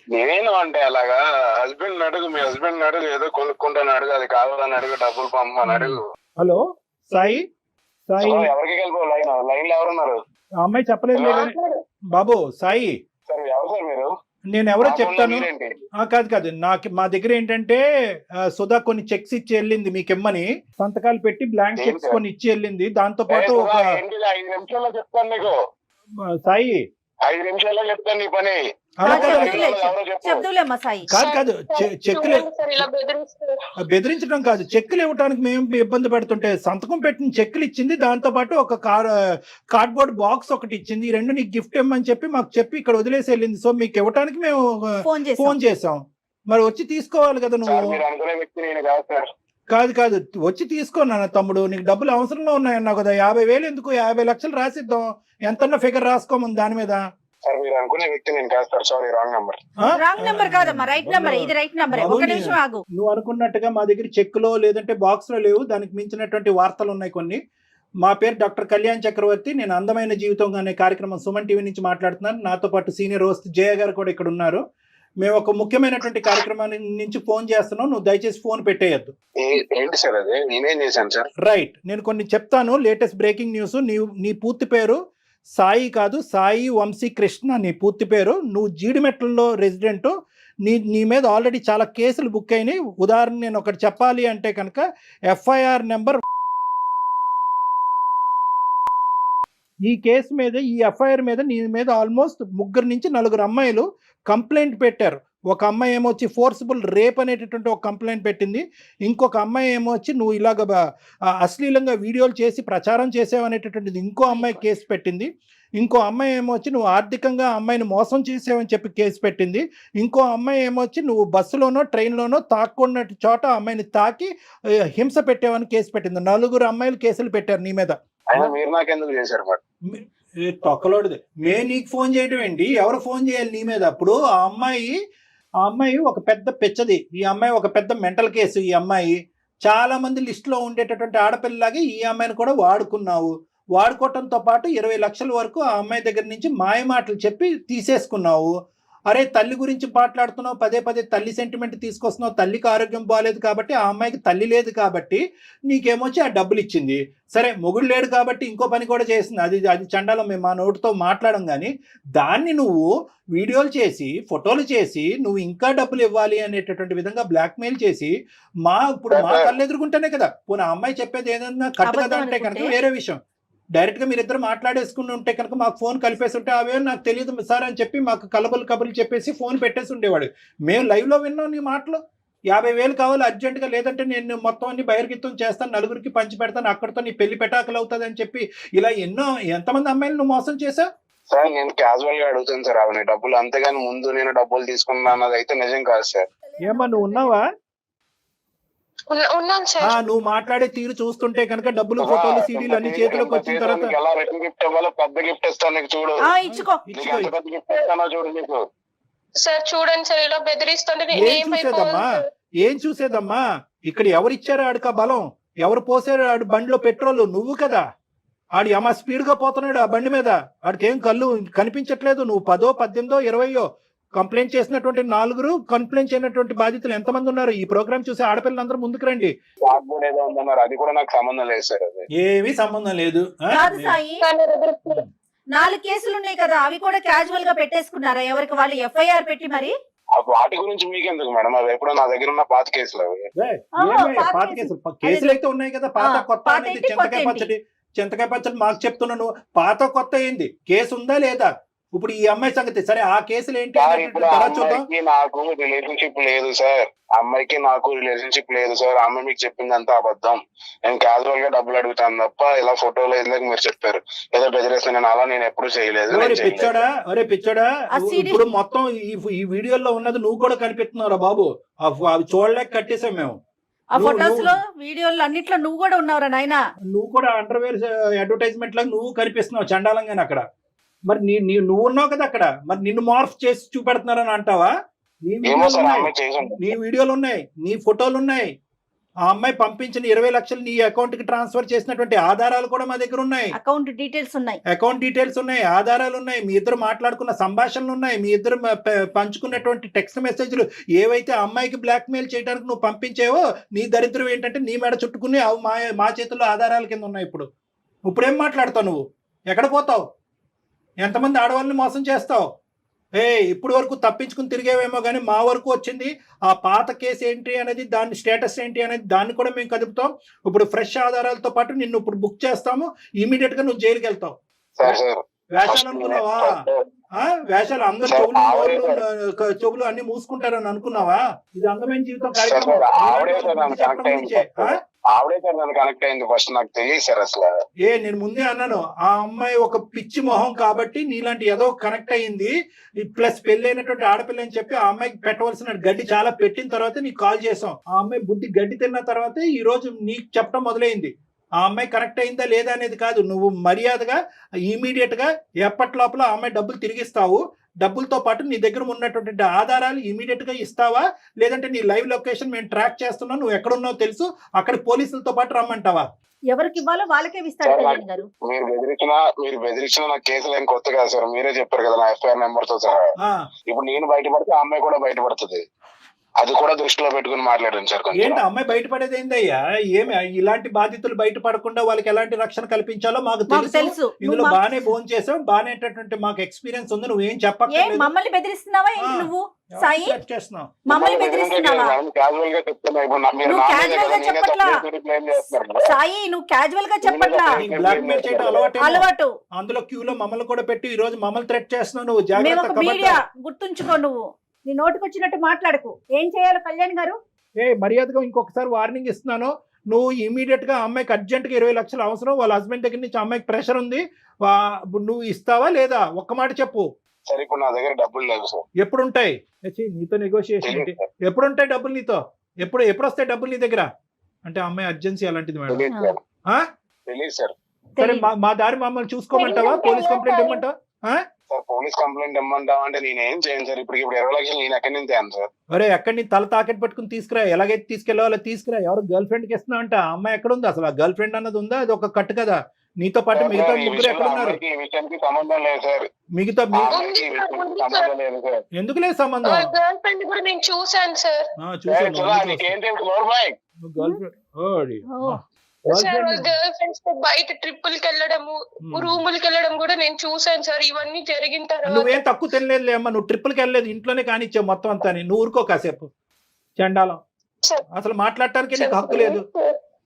నేను అంటే అలాగా హస్బెండ్ అడుగు, మీ హస్బెండ్ అడుగు, ఏదో కొనుక్కుంటాను అడుగు, అది కావాలని అడుగు, డబ్బులు పంపమని అడుగు. హలో సాయి, సాయి ఎవరికి వెళ్ళిపో, లైన్ లో ఎవరున్నారు? ఆ అమ్మాయి చెప్పలేదు కానీ బాబు సాయి, సార్ ఎవరు సార్ మీరు? నేను ఎవరో చెప్తాను. మీరేంటి? కాదు మా దగ్గర ఏంటంటే సుధా కొన్ని చెక్స్ ఇచ్చి వెళ్ళింది, మీకెమ్మని సంతకాలు పెట్టి బ్లాంక్ చెక్స్ కొన్ని ఇచ్చి వెళ్ళింది. దాంతో పాటు ఒక 5 నిమిషాల్లో చెప్తాను నీకు, సాయి 5 నిమిషాల్లో చెప్తాను నీ పని. అలా కాదు చెప్దులేమ్మా సాయి. కాదు చెక్కులు సార్ ఇలా బెదిరిస్తారు. బెదిరించడం కాదు, చెక్కులు ఇవ్వడానికి మేము ఇబ్బంది పెడుతుంటే సంతకం పెట్టిన చెక్కులు ఇచ్చింది, దాంతో పాటు ఒక కార్డ్బోర్డ్ బాక్స్ ఒకటి ఇచ్చింది. ఈ రెండు నీకు గిఫ్ట్ ఇవ్వమని చెప్పి మాకు చెప్పి ఇక్కడ వదిలేసి వెళ్ళింది. సో మీకు ఇవ్వడానికి మేము ఫోన్ చేసాం, మరి వచ్చి తీసుకోవాలి కదా నువ్వు. మీరు అనుకునే వ్యక్తి నేను కాదు సార్. కాదు వచ్చి తీసుకోనా తమ్ముడు, నీకు డబ్బులు అవసరంలో ఉన్నాయన్నావు కదా, 50,000 ఎందుకు, 50 లక్షలు రాసిద్దాం, ఎంతన్నా ఫిగర్ రాసుకోమని దాని మీద. సార్ మీరు అనుకునే వ్యక్తి నేను కాదు sir, sorry wrong number. Wrong number కాదమ్మా, రైట్ నెంబర్, ఇది రైట్ నెంబర్. ఒక నిమిషం ఆగు. నువ్వు అనుకున్నట్టుగా మా దగ్గర చెక్కులో లేదంటే బాక్స్ లో లేవు, దానికి మించినటువంటి వార్తలు ఉన్నాయి కొన్ని. మా పేరు డాక్టర్ కళ్యాణ్ చక్రవర్తి, నేను అందమైన జీవితం అనే కార్యక్రమం సుమన్ టీవీ నుంచి మాట్లాడుతున్నాను. నాతో పాటు సీనియర్ హోస్ట్ జయ గారు కూడా ఇక్కడ ఉన్నారు. మేము ఒక ముఖ్యమైనటువంటి కార్యక్రమాన్ని నుంచి ఫోన్ చేస్తున్నాం, నువ్వు దయచేసి ఫోన్ పెట్టేయద్దు. ఏంటి సార్ అది, నేనేం చేశాను సార్? రైట్, నేను కొన్ని చెప్తాను, లేటెస్ట్ బ్రేకింగ్ న్యూస్. నీ పూర్తి పేరు సాయి కాదు, సాయి వంశీ కృష్ణ నీ పూర్తి పేరు. నువ్వు జీడిమెట్లలో రెసిడెంట్, నీ మీద ఆల్రెడీ చాలా కేసులు బుక్ అయినాయి. ఉదాహరణ నేను ఒకటి చెప్పాలి అంటే కనుక ఎఫ్ఐఆర్ నెంబర్, ఈ కేసు మీద, ఈ ఎఫ్ఐఆర్ మీద నీ మీద ఆల్మోస్ట్ 3 నుంచి 4 అమ్మాయిలు కంప్లైంట్ పెట్టారు. ఒక అమ్మాయి ఏమొచ్చి ఫోర్సిబుల్ రేప్ అనేటటువంటి ఒక కంప్లైంట్ పెట్టింది. ఇంకొక అమ్మాయి ఏమొచ్చి నువ్వు ఇలాగ అశ్లీలంగా వీడియోలు చేసి ప్రచారం చేసావనేటటువంటిది ఇంకో అమ్మాయి కేసు పెట్టింది. ఇంకో అమ్మాయి ఏమొచ్చి నువ్వు ఆర్థికంగా అమ్మాయిని మోసం చేసావని చెప్పి కేసు పెట్టింది. ఇంకో అమ్మాయి ఏమొచ్చి నువ్వు బస్సులోనో ట్రైన్లోనో తాక్కున్న చోట అమ్మాయిని తాకి హింస పెట్టావని కేసు పెట్టింది. 4 అమ్మాయిలు కేసులు పెట్టారు నీ మీద. మీరు నాకెందుకు చేశారు మరి? తొక్కలోడిది నీకు ఫోన్ చేయడం ఏంటి, ఎవరు ఫోన్ చేయాలి నీ మీద? అప్పుడు ఆ అమ్మాయి ఒక పెద్ద పెచ్చది, ఈ అమ్మాయి ఒక పెద్ద మెంటల్ కేసు. ఈ అమ్మాయి చాలా మంది లిస్టులో ఉండేటటువంటి ఆడపిల్లలాగే ఈ అమ్మాయిని కూడా వాడుకున్నావు. వాడుకోవటంతో పాటు 20 లక్షల వరకు ఆ అమ్మాయి దగ్గర నుంచి మాయ మాటలు చెప్పి తీసేసుకున్నావు. అరే తల్లి గురించి మాట్లాడుతున్నావు, పదే తల్లి సెంటిమెంట్ తీసుకొస్తున్నావు. తల్లికి ఆరోగ్యం బాగాలేదు కాబట్టి, ఆ అమ్మాయికి తల్లి లేదు కాబట్టి నీకేమొచ్చి ఆ డబ్బులు ఇచ్చింది. సరే మొగుడు లేడు కాబట్టి ఇంకో పని కూడా చేసింది, అది చండాలం, మేము మా నోటితో మాట్లాడడం. కానీ దాన్ని నువ్వు వీడియోలు చేసి ఫోటోలు చేసి నువ్వు ఇంకా డబ్బులు ఇవ్వాలి అనేటటువంటి విధంగా బ్లాక్మెయిల్ చేసి ఇప్పుడు మా కళ్ళు ఎదుర్కొంటేనే కదా. పోనీ ఆ అమ్మాయి చెప్పేది ఏదన్నా కట్టు కదా అంటే కనుక వేరే విషయం. డైరెక్ట్ గా మీరిద్దరు మాట్లాడేసుకుని ఉంటే కనుక మాకు ఫోన్ కలిపేసి ఉంటే అవే నాకు తెలియదు సార్ అని చెప్పి మాకు కబుర్లు చెప్పేసి ఫోన్ పెట్టేసి ఉండేవాడు. మేము లైవ్ లో విన్నాం నీ మాటలు. 50,000 కావాలి అర్జెంటుగా, లేదంటే నేను మొత్తం అన్ని బహిర్గతం చేస్తాను, 4కి పంచి పెడతాను, అక్కడితో నీ పెళ్లి పెటాకులు అవుతుంది అని చెప్పి ఇలా ఎంతమంది అమ్మాయిలు నువ్వు మోసం చేసావు? సార్ నేను క్యాజువల్ గా అడుగుతాను సార్ అవన్నీ డబ్బులు, అంతేగాని ముందు నేను డబ్బులు తీసుకున్నా అన్నది అయితే నిజం కాదు సార్. ఏమా నువ్వు ఉన్నావా? ఉన్నాను సార్. నువ్వు మాట్లాడే తీరు చూస్తుంటే కనుక డబ్బులు ఫోటోలు సీడీలు అన్ని చేతిలోకి వచ్చిన తర్వాత ఎలా రిటర్న్ గిఫ్ట్ ఇవ్వాలో పెద్ద గిఫ్ట్ ఇస్తాను నీకు, చూడు. ఇచ్చుకో. పెద్ద గిఫ్ట్ ఇస్తానో చూడు నీకు. సార్ చూడండి సార్, ఇలా బెదిరిస్తుంటే ఏం చూసేదమ్మా ఇక్కడ ఎవరిచ్చారో ఆడిక బలం? ఎవరు పోసారు ఆడు బండిలో పెట్రోల్? నువ్వు కదా. ఆడు యమ స్పీడ్ గా పోతున్నాడు ఆ బండి మీద, ఆడికి ఏం కళ్ళు కనిపించట్లేదు. నువ్వు 10, 18, 20 కంప్లైంట్ చేసినటువంటి 4, కంప్లైంట్ చేయనటువంటి బాధితులు ఎంతమంది ఉన్నారు? ఈ ప్రోగ్రామ్ చూసి ఆడపిల్లలందరూ ముందుకు రండి. నాకు కూడా ఏదో ఉందన్నారు, అది కూడా నాకు సంబంధం లేదు సార్. అది ఏమీ సంబంధం లేదు. కాదు సాయి, 4 కేసులు ఉన్నాయి కదా, అవి కూడా క్యాజువల్ గా పెట్టేసుకున్నారా? ఎవరికి వాళ్ళు ఎఫ్ఐఆర్ పెట్టి మరి? వాటి గురించి మీకెందుకు మేడం? అవి ఎప్పుడో నా దగ్గర ఉన్న పాత కేసులు అవి. పాత కేసులు అయితే ఉన్నాయి కదా. పాత కొత్త పాత అనేది ఏంటి, చింతకాయ కొత్త ఏంటి? చింతకాయ పచ్చడి మాకు చెప్తున్నాను. పాత కొత్త ఏంది? కేసు ఉందా లేదా? ఇప్పుడు ఈ అమ్మాయి సంగతి సరే, ఆ కేసులు ఏంటి సార్ అనేది ఇప్పుడు ఆ తర్వాత చూద్దాం. అమ్మాయికి నాకు రిలేషన్షిప్ లేదు సార్. అమ్మాయికి నాకు రిలేషన్షిప్ లేదు సార్. ఆ అమ్మాయి మీకు చెప్పింది అంతా అబద్ధం. నేను క్యాజువల్ గా డబ్బులు అడుగుతాను తప్ప ఇలా ఫోటోలు ఎందుకు మీరు చెప్పారు ఏదో బెదిరేస్తాను, నేను అలా నేను ఎప్పుడు చేయలేదు. ఒరే పిచ్చోడా, ఒరే పిచ్చోడా, ఆ CD ఇప్పుడు మొత్తం ఈ వీడియోలో ఉన్నది నువ్వు కూడా కనిపిస్తున్నావురా బాబు. అవి చూడలేక కట్టేసాం మేము. ఆ ఫొటోస్ లో, వీడియోలు అన్నిట్లో నువ్వు కూడా ఉన్నావురా నాయనా. నువ్వు కూడా అండర్వేర్ అడ్వర్టైజ్మెంట్ లాగా నువ్వు కనిపిస్తున్నావు చండాలంగానే అక్కడ. మరి నువ్వు ఉన్నావు కదా అక్కడ, మరి నిన్ను మార్ఫ్ చేసి చూపెడుతున్నారని అంటావా? నీ వీడియోలు ఉన్నాయి, నీ ఫోటోలు ఉన్నాయి. ఆ అమ్మాయి పంపించిన 20 లక్షలు నీ అకౌంట్ కి ట్రాన్స్ఫర్ చేసినటువంటి ఆధారాలు కూడా మా దగ్గర ఉన్నాయి. అకౌంట్ డీటెయిల్స్ ఉన్నాయి, అకౌంట్ డీటెయిల్స్ ఉన్నాయి, ఆధారాలు ఉన్నాయి, మీ ఇద్దరు మాట్లాడుకున్న సంభాషణలు ఉన్నాయి, మీ ఇద్దరు పంచుకున్నటువంటి టెక్స్ట్ మెసేజ్లు ఏవైతే అమ్మాయికి బ్లాక్ మెయిల్ చేయడానికి నువ్వు పంపించేవో, నీ దరిద్రం ఏంటంటే నీ మెడ చుట్టుకుని అవి మా చేతుల్లో ఆధారాల కింద ఉన్నాయి. ఇప్పుడేం మాట్లాడతావు నువ్వు? ఎక్కడ పోతావు? ఎంతమంది ఆడవాళ్ళని మోసం చేస్తావు? ఇప్పుడు వరకు తప్పించుకుని తిరిగేవేమో కానీ మా వరకు వచ్చింది ఆ పాత కేసు ఏంటి అనేది, దాని స్టేటస్ ఏంటి అనేది దాన్ని కూడా మేము కదుపుతాం. ఇప్పుడు ఫ్రెష్ ఆధారాలతో పాటు నిన్ను ఇప్పుడు బుక్ చేస్తాము. ఇమీడియట్ గా నువ్వు జైలుకి వెళ్తావు. వేషాలు అనుకున్నావా? వేషాలు అందరు చెవులు అన్ని మూసుకుంటారని అనుకున్నావా? ఇది అందమైన జీవితం కార్యక్రమం. ఆవిడే సార్ నన్ను కనెక్ట్ అయింది ఫస్ట్, నాకు తెలియదు సార్ అసలు. నేను ముందే అన్నాను, ఆ అమ్మాయి ఒక పిచ్చి మొహం కాబట్టి నీలాంటి ఏదో కనెక్ట్ అయ్యింది. ప్లస్ పెళ్ళైనటువంటి ఆడపిల్ల అని చెప్పి ఆ అమ్మాయికి పెట్టవలసిన గడ్డి చాలా పెట్టిన తర్వాత నీకు కాల్ చేసాం. ఆ అమ్మాయి బుద్ధి గడ్డి తిన్న తర్వాత ఈ రోజు నీకు చెప్పడం మొదలైంది. ఆ అమ్మాయి కనెక్ట్ అయిందా లేదా అనేది కాదు, నువ్వు మర్యాదగా ఇమీడియట్ గా ఎప్పటి లోపల ఆ అమ్మాయి డబ్బులు తిరిగిస్తావు. డబ్బులతో పాటు నీ దగ్గర ఉన్నటువంటి ఆధారాలు ఇమీడియట్ గా ఇస్తావా, లేదంటే నీ లైవ్ లొకేషన్ మేము ట్రాక్ చేస్తున్నావు, నువ్వు ఎక్కడున్నావు తెలుసు, అక్కడ పోలీసులతో పాటు రమ్మంటావా? ఎవరికి ఇవ్వాలో వాళ్ళకే ఇస్తాడు కళ్యాణ్ గారు. మీరు బెదిరించిన నా కేసులు ఏం కొత్త కాదు సార్, మీరే చెప్పారు కదా నా ఎఫ్ఐఆర్ నెంబర్ తో సహా. ఇప్పుడు నేను బయటపడితే ఆ అమ్మాయి కూడా బయటపడుతుంది. అది కూడా దృష్టిలో పెట్టుకుని మాట్లాడండి సార్. ఏంటి అమ్మాయి బయటపడేది ఏందయ్యా? ఏమి ఇలాంటి బాధితులు బయటపడకుండా వాళ్ళకి ఎలాంటి రక్షణ కల్పించాలో మాకు తెలుసు. ఇందులో బానే ఫోన్ చేసావు, బానేటటువంటి మాకు ఎక్స్పీరియన్స్ ఉంది. నువ్వేం చెప్పక్కర్లేదు. మమ్మల్ని బెదిరిస్తున్నావా ఏంటి నువ్వు సాయి? చేస్తున్నావు మమ్మల్ని బెదిరిస్తున్నావా? సాయి నువ్వు క్యాజువల్ గా చెప్పట్లా, బ్లాక్ మెయిల్ చేయడం అలవాటు. అందులో క్యూలో మమ్మల్ని కూడా పెట్టి ఈ రోజు మమ్మల్ని థ్రెట్ చేస్తున్నావు. నువ్వు జాగ్రత్త మీడియా గుర్తుంచుకో, నువ్వు నీ నోటికి వచ్చినట్టు మాట్లాడకు. ఏం చేయాలి కళ్యాణ్ గారు? మర్యాదగా ఇంకొకసారి వార్నింగ్ ఇస్తున్నాను. నువ్వు ఇమీడియట్ గా అమ్మాయికి అర్జెంట్ గా 20 లక్షలు అవసరం. వాళ్ళ హస్బెండ్ దగ్గర నుంచి అమ్మాయికి ప్రెషర్ ఉంది. నువ్వు ఇస్తావా లేదా? ఒక్క మాట చెప్పు. సరే ఇప్పుడు నా దగ్గర డబ్బులు లేవు సార్. ఎప్పుడు ఉంటాయి నీతో నెగోషియేషన్? ఎప్పుడు ఉంటాయి డబ్బులు నీతో? ఎప్పుడు వస్తాయి డబ్బులు నీ దగ్గర? అంటే అమ్మాయి అర్జెన్సీ అలాంటిది మేడం. తెలియదు సార్. సరే మా దారి మమ్మల్ని చూసుకోమంటావా? పోలీస్ కంప్లైంట్ ఇవ్వమంటావా? సార్ పోలీస్ కంప్లైంట్ ఇమ్మంటావా అంటే నేనేం చేయను సార్. ఇప్పుడు 20 లక్షలు నేను ఎక్కడి నుంచి తేను సార్? అరే ఎక్కడి నుంచి తల తాకెట్ పట్టుకుని తీసుకురా. ఎలాగైతే తీసుకెళ్ళాలో తీసుకురా. ఎవరు గర్ల్ ఫ్రెండ్ కి ఇస్తున్నావు అంటే ఆ అమ్మాయి ఎక్కడ ఉంది అసలు? ఆ గర్ల్ ఫ్రెండ్ అన్నది ఉందా? అది ఒక కట్టు కదా. నీతో పాటు మిగతా ముగ్గురు ఎక్కడ ఉన్నారు? ఈ విషయానికి సంబంధం లేదు సార్. మిగతా సంబంధం లేదు సార్. ఎందుకు లేదు సంబంధం? గర్ల్ ఫ్రెండ్ కూడా నేను చూసాను సార్. గర్ల్ ఫ్రెండ్స్ తో బయట ట్రిప్పులకి వెళ్ళడము, రూములకి వెళ్ళడం కూడా నేను చూసాను సార్. ఇవన్నీ జరిగిన తర్వాత నువ్వేం తక్కువ తినలేదు అమ్మా. నువ్వు ట్రిప్పులకి వెళ్ళలేదు, ఇంట్లోనే కానిచ్చావు మొత్తం అంతా. నువ్వు ఊరుకో కాసేపు. చండాలం. అసలు మాట్లాడటానికి నీకు హక్కు లేదు.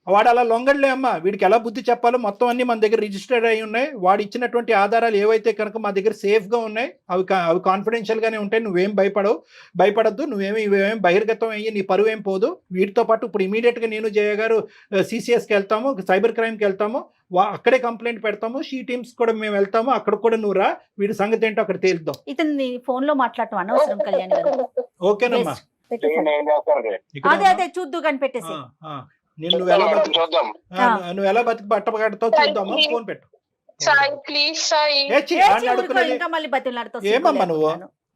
వాడు అలా లొంగడలే అమ్మా. వీడికి ఎలా బుద్ధి చెప్పాలో మొత్తం అన్ని మన దగ్గర రిజిస్టర్డ్ అయి ఉన్నాయి. వాడు ఇచ్చినటువంటి ఆధారాలు ఏవైతే కనుక మా దగ్గర సేఫ్ గా ఉన్నాయి, అవి కాన్ఫిడెన్షియల్ గానే ఉంటాయి. నువ్వేం భయపడద్దు. ఇవేం బహిర్గతం అయ్యి నీ పరువు ఏం పోదు. వీటితో పాటు ఇప్పుడు ఇమీడియట్ గా నేను జయ గారు CCS కి వెళ్తాము, సైబర్ క్రైమ్ కి వెళ్తాము, అక్కడే కంప్లైంట్ పెడతాము. షీ టీమ్స్ కూడా మేము వెళ్తాము. అక్కడ కూడా నువ్వు రా. వీడి సంగతి ఏంటో అక్కడ తేలుద్దాం. ఇతను ఫోన్ లో మాట్లాడటం అనవసరం కళ్యాణ్ గారు. ఓకేనమ్మా. అదే చూద్దు కానీ పెట్టేసి నువ్వు ఎలా బతికి బట్టపడతావు చూద్దామా. ఫోన్ పెట్టు. ప్లీజ్ సాయి. ఇంకా మళ్ళీ బతిలాడుతావు. ఏమమ్మా నువ్వు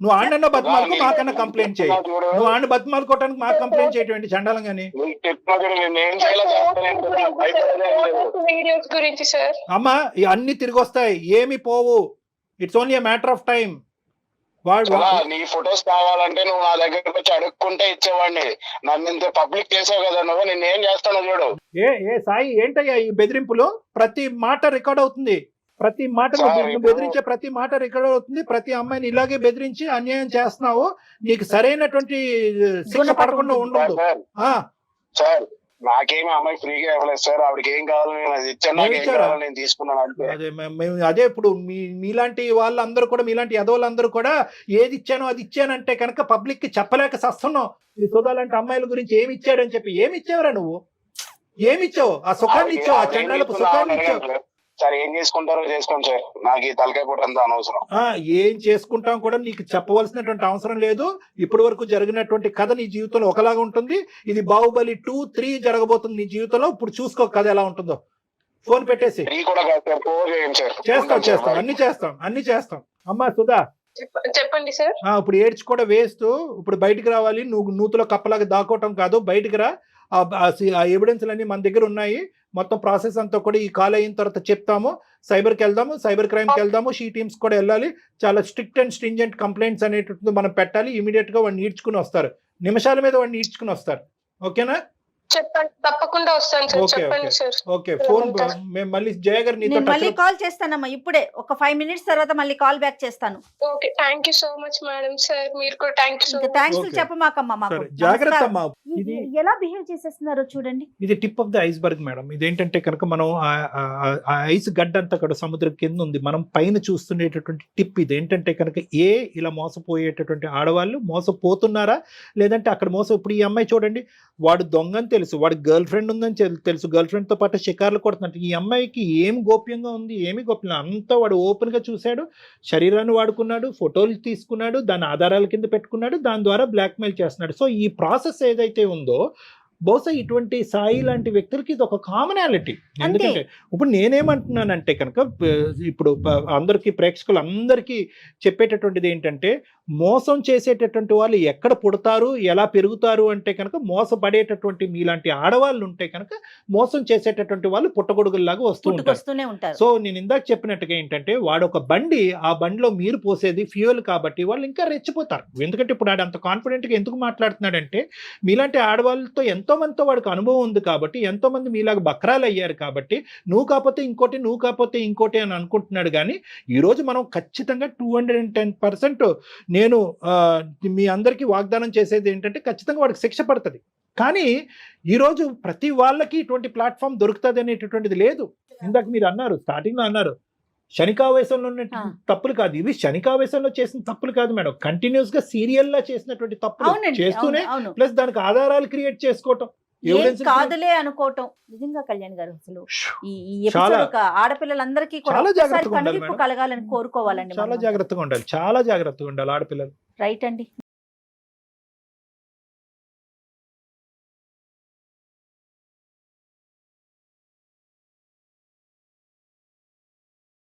నువ్వు ఆడన్న బతిమాలకు సుధా, మాకన్నా కంప్లైంట్ చేయి. చూడు, నువ్వు ఆడిని బతిమాలుకోవడానికి మాకు కంప్లైంట్ చేయటువంటి చండాలం కానీ. నీకు చెప్పినా కూడా నేను ఏం చేయలేదు, చేస్తానేం కదా, భయపడేదే లేదు. వీడియోస్ గురించి సార్. అమ్మా ఈ అన్ని తిరిగి వస్తాయి, ఏమి పోవు. It's only matter of time. వాడు సుధా, నీ ఫొటోస్ కావాలంటే నువ్వు నా దగ్గరకు వచ్చి అడుక్కుంటే ఇచ్చేవాడిని. నన్ను ఇంత పబ్లిక్ చేసావు కదా నువ్వు, నేను ఏం చేస్తాను చూడు. ఏ సాయి ఏంటయ్యా ఈ బెదిరింపులు? ప్రతి మాట రికార్డ్ అవుతుంది, ప్రతి మాట నువ్వు బెదిరించే ప్రతి మాట రికార్డ్ అవుతుంది. ప్రతి అమ్మాయిని ఇలాగే బెదిరించి అన్యాయం చేస్తున్నావు. నీకు సరైనటువంటి శిక్ష పడకుండా ఉండదు. సార్ నాకేమి అమ్మాయి ఫ్రీగా ఇవ్వలేదు సార్, ఆవిడకి ఏం కావాలి నేను అది ఇచ్చాను, నాకు ఏం కావాలి నేను తీసుకున్నాను అంటే. అదే ఇప్పుడు మీలాంటి వాళ్ళందరూ కూడా, మీలాంటి యదవులందరూ కూడా ఏది ఇచ్చానో అది ఇచ్చానంటే కనుక పబ్లిక్ కి చెప్పలేక సస్తున్నావు. ఈ సుధా లాంటి అమ్మాయిల గురించి ఏమి ఇచ్చాడని చెప్పి. ఏమి ఇచ్చావురా నువ్వు? ఏమి ఇచ్చావు? ఆ సుఖాన్ని ఇచ్చావు, ఆ చండాలపు సుఖాన్ని ఇచ్చావు. సార్ ఏం చేసుకుంటారో చేసుకోండి సార్, నాకు ఈ తలకాయ పూట అంతా అనవసరం. ఏం చేసుకుంటాం కూడా నీకు చెప్పవలసినటువంటి అవసరం లేదు. ఇప్పటి వరకు జరిగినటువంటి కథ నీ జీవితంలో ఒకలాగా ఉంటుంది. ఇది బాహుబలి 2, 3 జరగబోతుంది నీ జీవితంలో. ఇప్పుడు చూసుకో కథ ఎలా ఉంటుందో. ఫోన్ పెట్టేసి చేస్తాం, అన్ని చేస్తాం. అమ్మా సుధా, చెప్పండి సార్. ఇప్పుడు ఏడ్చి కూడా వేస్తూ ఇప్పుడు బయటికి రావాలి. నువ్వు నూతులో కప్పలాగా దాక్కోవటం కాదు, బయటికి రా. ఆ ఎవిడెన్స్లు అన్ని మన దగ్గర ఉన్నాయి. మొత్తం ప్రాసెస్ అంతా కూడా ఈ కాల్ అయిన తర్వాత చెప్తాము. సైబర్కి వెళ్దాము, సైబర్ క్రైమ్కి వెళ్దాము, షీ టీమ్స్ కూడా వెళ్ళాలి. చాలా స్ట్రిక్ట్ అండ్ స్ట్రింజెంట్ కంప్లైంట్స్ అనేటువంటిది మనం పెట్టాలి. ఇమీడియట్ గా వాడిని ఈడ్చుకుని వస్తారు, నిమిషాల మీద వాడిని ఈడ్చుకుని వస్తారు. ఓకేనా? చెప్పండి, తప్పకుండా వస్తాను సార్. చెప్పండి సార్. ఓకే, ఫోన్ మేము మళ్ళీ జయ గారు నీతో మళ్ళీ కాల్ చేస్తానమ్మా. ఇప్పుడే ఒక 5 minutes తర్వాత మళ్ళీ కాల్ బ్యాక్ చేస్తాను. Okay, thank you so much madam. Sir మీరు కూడా థ్యాంక్ యూ. థ్యాంక్స్ చెప్పమాకమ్మా మాకు. జాగ్రత్త అమ్మా. ఇది ఎలా బిహేవ్ చేసేస్తున్నారో చూడండి. ఇది tip of the iceberg madam. ఇదేంటంటే కనుక మనం ఐస్ గడ్డ అంతా కూడా సముద్రం కింద ఉంది, మనం పైన చూస్తుండేటటువంటి టిప్. ఇది ఏంటంటే కనుక ఇలా మోసపోయేటటువంటి ఆడవాళ్ళు మోసపోతున్నారా లేదంటే అక్కడ మోసం. ఇప్పుడు ఈ అమ్మాయి చూడండి, వాడు దొంగని తెలుసు, వాడి గర్ల్ ఫ్రెండ్ ఉందని తెలుసు, గర్ల్ ఫ్రెండ్ తో పాటు షికార్లు కొడుతున్నట్టు. ఈ అమ్మాయికి ఏం గోప్యంగా ఉంది? ఏమి గోప్యం అంతా వాడు ఓపెన్ గా చూశాడు, శరీరాన్ని వాడుకున్నాడు, ఫోటోలు తీసుకున్నాడు, దాని ఆధారాల కింద పెట్టుకున్నాడు, దాని ద్వారా బ్లాక్మెయిల్ చేస్తున్నాడు. సో ఈ ప్రాసెస్ ఏదైతే ఉందో బహుశా ఇటువంటి సాయి లాంటి వ్యక్తులకి ఇది ఒక కామనాలిటీ. ఎందుకంటే ఇప్పుడు నేనేమంటున్నానంటే కనుక ఇప్పుడు అందరికీ ప్రేక్షకులు అందరికీ చెప్పేటటువంటిది ఏంటంటే, మోసం చేసేటటువంటి వాళ్ళు ఎక్కడ పుడతారు, ఎలా పెరుగుతారు అంటే కనుక మోసపడేటటువంటి మీలాంటి ఆడవాళ్ళు ఉంటే కనుక మోసం చేసేటటువంటి వాళ్ళు పుట్టగొడుగుల్లాగా వస్తూనే ఉంటారు. సో నేను ఇందాక చెప్పినట్టుగా ఏంటంటే, వాడు ఒక బండి, ఆ బండిలో మీరు పోసేది ఫ్యూయల్ కాబట్టి వాళ్ళు ఇంకా రెచ్చిపోతారు. ఎందుకంటే ఇప్పుడు వాడు అంత కాన్ఫిడెంట్గా ఎందుకు మాట్లాడుతున్నాడంటే, మీలాంటి ఆడవాళ్ళతో ఎంతో మందితో వాడికి అనుభవం ఉంది కాబట్టి, ఎంతో మంది మీలాగా బక్రాలు అయ్యారు కాబట్టి, నువ్వు కాకపోతే ఇంకోటి, నువ్వు కాకపోతే ఇంకోటి అని అనుకుంటున్నాడు. కానీ ఈరోజు మనం ఖచ్చితంగా 210% నేను మీ అందరికీ వాగ్దానం చేసేది ఏంటంటే, ఖచ్చితంగా వాడికి శిక్ష పడుతుంది. కానీ ఈరోజు ప్రతి వాళ్ళకి ఇటువంటి ప్లాట్ఫామ్ దొరుకుతుంది అనేటటువంటిది లేదు. ఇందాక మీరు అన్నారు, స్టార్టింగ్ లో అన్నారు శనికావేశంలో ఉన్న తప్పులు కాదు ఇవి. శనికావేశంలో చేసిన తప్పులు కాదు మేడం, కంటిన్యూస్ గా సీరియల్ లా చేసినటువంటి తప్పులు చేస్తూనే, ప్లస్ దానికి ఆధారాలు క్రియేట్ చేసుకోవటం, కాదులే అనుకోవటం. నిజంగా కళ్యాణ్ గారు అసలు ఈ ఎపిసోడ్ ఒక ఆడపిల్లలందరికీ కలగాలని కోరుకోవాలండి. చాలా జాగ్రత్తగా ఉండాలి, చాలా జాగ్రత్తగా ఉండాలి ఆడపిల్లలు. రైట్ అండి.